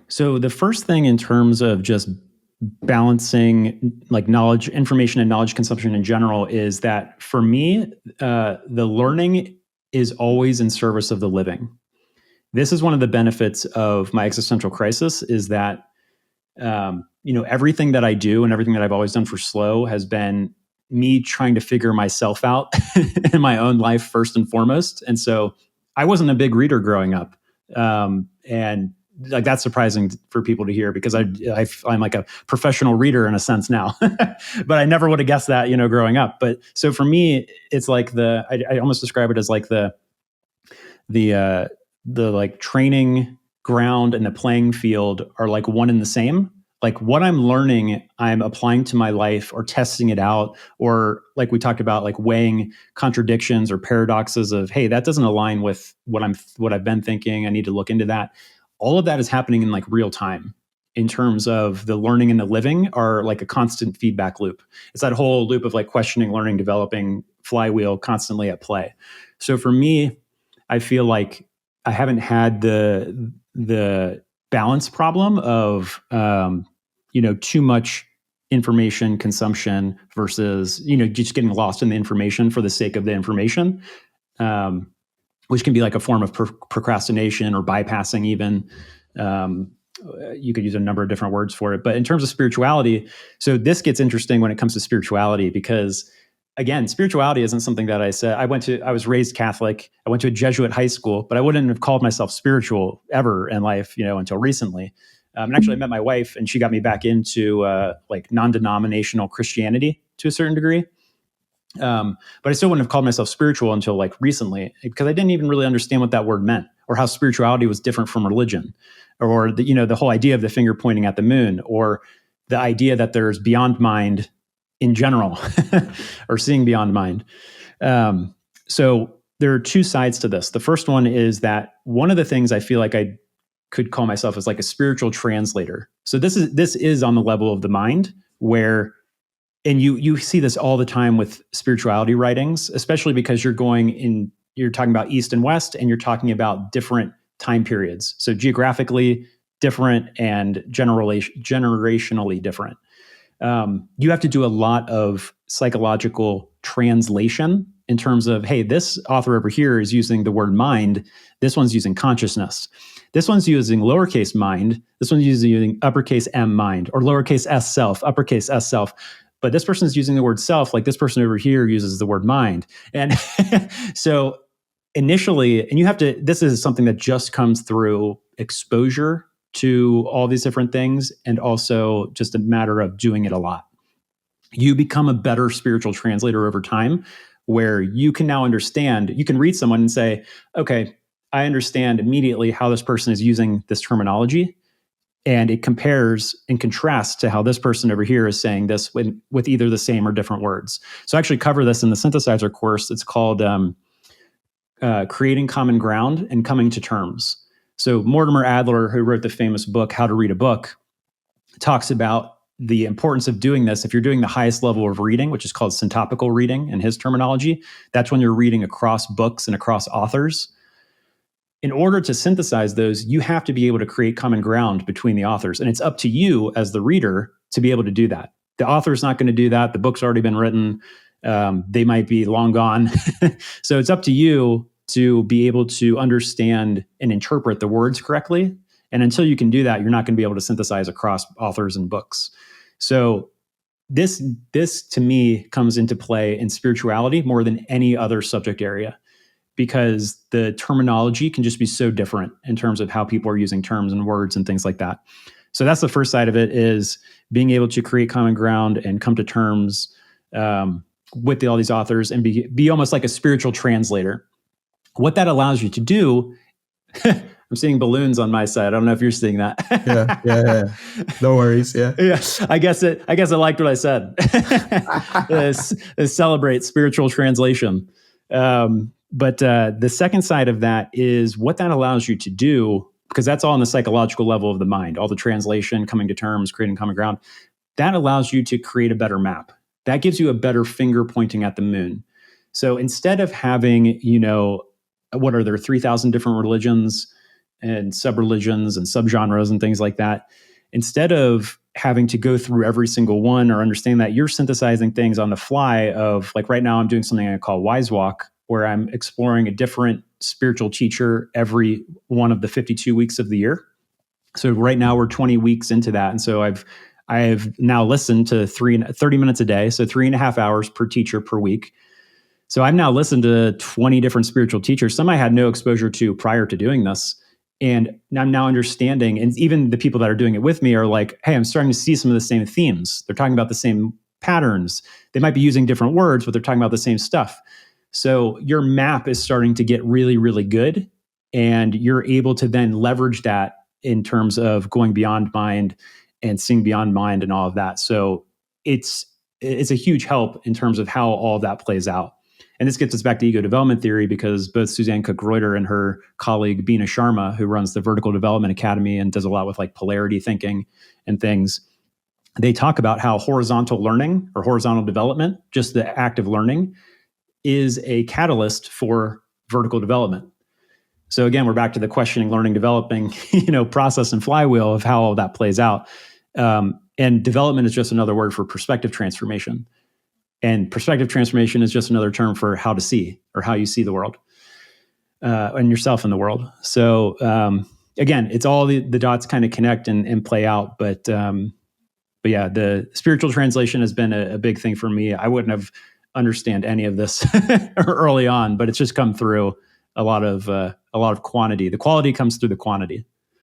So the first thing in terms of just balancing like knowledge, information and knowledge consumption in general is that for me, the learning is always in service of the living. This is one of the benefits of my existential crisis is that, everything that I do and everything that I've always done for slow has been me trying to figure myself out in my own life first and foremost. And so I wasn't a big reader growing up. And like that's surprising for people to hear because I'm like a professional reader in a sense now, but I never would have guessed that, growing up. But so for me, it's like I almost describe it as like the like training ground and the playing field are like one and the same. Like what I'm learning, I'm applying to my life or testing it out, or like we talked about, like weighing contradictions or paradoxes of, hey, that doesn't align with what I've been thinking. I need to look into that. All of that is happening in like real time in terms of the learning and the living are like a constant feedback loop. It's that whole loop of like questioning, learning, developing flywheel constantly at play. So for me, I feel like I haven't had the balance problem of too much information consumption versus just getting lost in the information for the sake of the information, which can be like a form of procrastination or bypassing even. You could use a number of different words for it. But in terms of spirituality, so this gets interesting when it comes to spirituality because again, spirituality isn't something that I said. I was raised Catholic. I went to a Jesuit high school, but I wouldn't have called myself spiritual ever in life, until recently. And actually, I met my wife, and she got me back into like non-denominational Christianity to a certain degree. But I still wouldn't have called myself spiritual until like recently because I didn't even really understand what that word meant or how spirituality was different from religion, or the whole idea of the finger pointing at the moon, or the idea that there's beyond mind in general, or seeing beyond mind. So there are two sides to this. The first one is that one of the things I feel like I could call myself as like a spiritual translator. So this is on the level of the mind where, and you see this all the time with spirituality writings, especially because you're talking about East and West, and you're talking about different time periods. So geographically different and generationally different. You have to do a lot of psychological translation in terms of, hey, this author over here is using the word mind. This one's using consciousness. This one's using lowercase mind. This one's using uppercase M mind, or lowercase s self, uppercase s self. But this person's using the word self, like this person over here uses the word mind. And so initially, and this is something that just comes through exposure to all these different things, and also just a matter of doing it a lot. You become a better spiritual translator over time, where you can now understand, you can read someone and say, okay, I understand immediately how this person is using this terminology, and it compares and contrasts to how this person over here is saying this with either the same or different words. So I actually cover this in the synthesizer course. It's called Creating Common Ground and Coming to Terms. So Mortimer Adler, who wrote the famous book, How to Read a Book, talks about the importance of doing this. If you're doing the highest level of reading, which is called syntopical reading in his terminology, that's when you're reading across books and across authors. In order to synthesize those, you have to be able to create common ground between the authors. And it's up to you as the reader to be able to do that. The author's not going to do that. The book's already been written. They might be long gone. So it's up to you to be able to understand and interpret the words correctly. And until you can do that, you're not going to be able to synthesize across authors and books. So this to me comes into play in spirituality more than any other subject area, because the terminology can just be so different in terms of how people are using terms and words and things like that. So that's the first side of it, is being able to create common ground and come to terms with all these authors and be almost like a spiritual translator. What that allows you to do, I'm seeing balloons on my side. I don't know if you're seeing that. Yeah. No worries. Yeah. Yeah. I guess it liked what I said. Celebrate spiritual translation. But the second side of that is what that allows you to do, because that's all on the psychological level of the mind, all the translation, coming to terms, creating common ground. That allows you to create a better map. That gives you a better finger pointing at the moon. So instead of having, what are there, 3,000 different religions? and sub-religions and subgenres and things like that, instead of having to go through every single one or understand that, you're synthesizing things on the fly. Of like right now I'm doing something I call Wise Walk, where I'm exploring a different spiritual teacher every one of the 52 weeks of the year. So right now we're 20 weeks into that. And so I've now listened to 30 minutes a day. So 3.5 hours per teacher per week. So I've now listened to 20 different spiritual teachers, some I had no exposure to prior to doing this. And I'm now understanding, and even the people that are doing it with me are like, hey, I'm starting to see some of the same themes. They're talking about the same patterns. They might be using different words, but they're talking about the same stuff. So your map is starting to get really, really good. And you're able to then leverage that in terms of going beyond mind and seeing beyond mind and all of that. So it's a huge help in terms of how all of that plays out. And this gets us back to ego development theory, because both Suzanne Cook-Reuter and her colleague Beena Sharma, who runs the Vertical Development Academy and does a lot with like polarity thinking and things, they talk about how horizontal learning or horizontal development, just the act of learning, is a catalyst for vertical development. So again, we're back to the questioning, learning, developing, process and flywheel of how all that plays out. And development is just another word for perspective transformation. And perspective transformation is just another term for how to see, or how you see the world and yourself in the world. So again, it's all the dots kind of connect and play out. But yeah, the spiritual translation has been a big thing for me. I wouldn't have understand any of this early on, but it's just come through a lot of quantity. The quality comes through the quantity.